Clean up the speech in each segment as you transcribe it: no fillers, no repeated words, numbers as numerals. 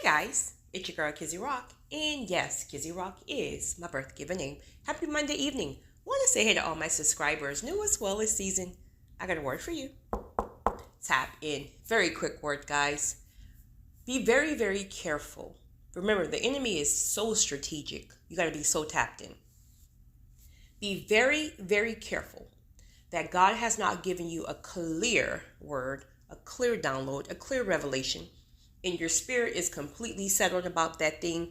Guys, it's your girl Kizzy Rock, and yes, Kizzy Rock is my birth given name. Happy Monday evening. Want to say hey to all my subscribers, new as well as seasoned. I got a word for you. Tap in. Very quick word, guys. Be very, very careful. Remember, the enemy is so strategic. You got to be so tapped in. Be very, very careful that God has not given you a clear word, a clear download, a clear revelation, and your spirit is completely settled about that thing,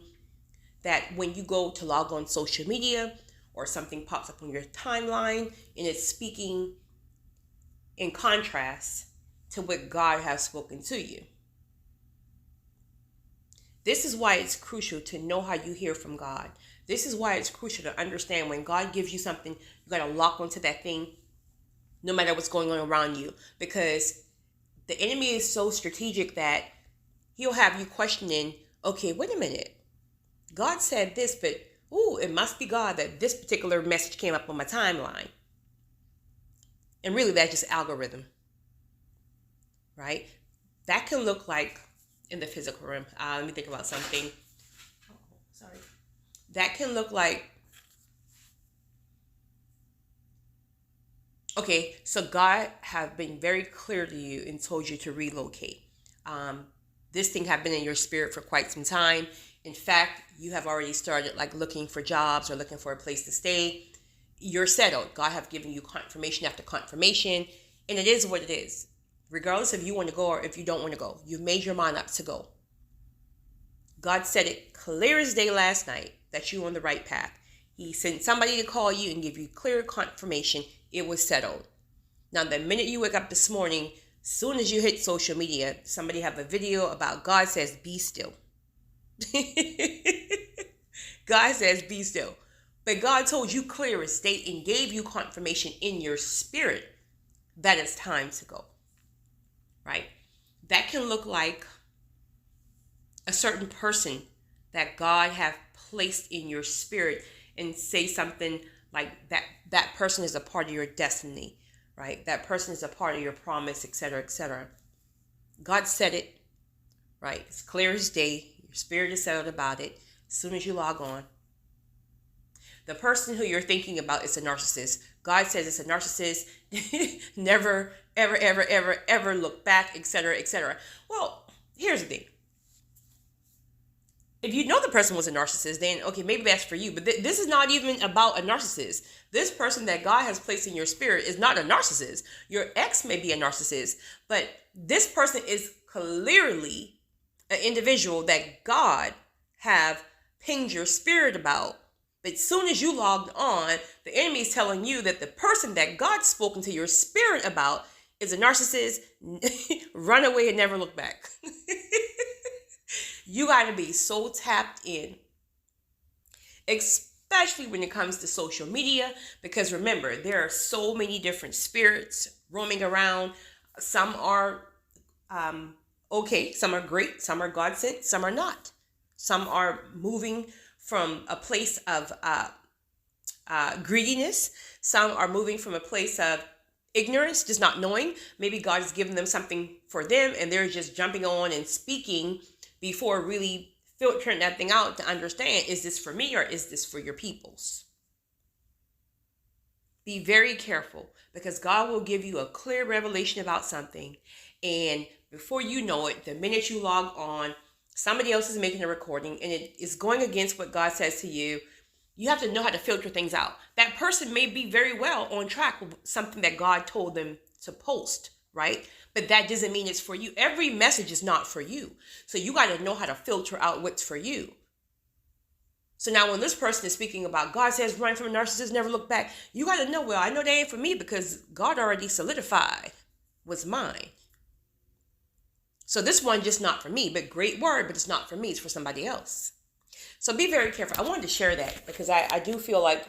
that when you go to log on social media or something pops up on your timeline and it's speaking in contrast to what God has spoken to you. This is why it's crucial to know how you hear from God. This is why it's crucial to understand when God gives you something, you got to lock onto that thing no matter what's going on around you, because the enemy is so strategic that he'll have you questioning, okay, wait a minute. God said this, but it must be God that this particular message came up on my timeline. And really, that's just algorithm, right? That can look like in the physical realm. Let me think about something. That can look like, okay, so God have been very clear to you and told you to relocate. This thing have been in your spirit for quite some time. In fact, you have already started like looking for jobs or looking for a place to stay. You're settled. God have given you confirmation after confirmation, and it is what it is. Regardless if you want to go or if you don't want to go, you've made your mind up to go. God said it clear as day last night that you're on the right path. He sent somebody to call you and give you clear confirmation. It was settled. Now, the minute you wake up this morning, soon as you hit social media, somebody have a video about God says, be still. God says, be still. But God told you clear as day and gave you confirmation in your spirit that it's time to go. Right? That can look like a certain person that God have placed in your spirit, and say something like that person is a part of your destiny, right? That person is a part of your promise, etc., etc. God said it, right? It's clear as day. Your spirit is settled about it as soon as you log on. The person who you're thinking about is a narcissist. God says it's a narcissist. Never, ever, ever, ever, ever look back, etc., etc. Well, here's the thing. If you know the person was a narcissist, then okay, maybe that's for you. But this is not even about a narcissist. This person that God has placed in your spirit is not a narcissist. Your ex may be a narcissist, but this person is clearly an individual that God have pinged your spirit about. But as soon as you logged on, the enemy is telling you that the person that God's spoken to your spirit about is a narcissist. Run away and never look back. You got to be so tapped in, especially when it comes to social media, because remember, there are so many different spirits roaming around. Some are okay, some are great, some are God sent, some are not. Some are moving from a place of greediness. Some are moving from a place of ignorance, just not knowing. Maybe God has given them something for them, and they're just jumping on and speaking before really filtering that thing out to understand, is this for me or is this for your peoples? Be very careful, because God will give you a clear revelation about something, and before you know it, the minute you log on, somebody else is making a recording and it is going against what God says to you. You have to know how to filter things out. That person may be very well on track with something that God told them to post, right? But that doesn't mean it's for you. Every message is not for you. So you got to know how to filter out what's for you. So now when this person is speaking about God says run from a narcissist, never look back, you got to know, well, I know they ain't for me because God already solidified what's mine. So this one just not for me, but great word, but it's not for me. It's for somebody else. So be very careful. I wanted to share that because I do feel like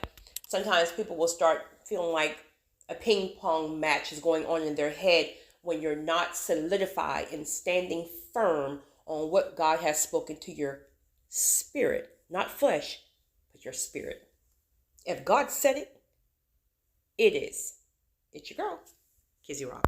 sometimes people will start feeling like a ping pong match is going on in their head when you're not solidified and standing firm on what God has spoken to your spirit, not flesh, but your spirit. If God said it, it is. It's your girl, Kizzy Rock.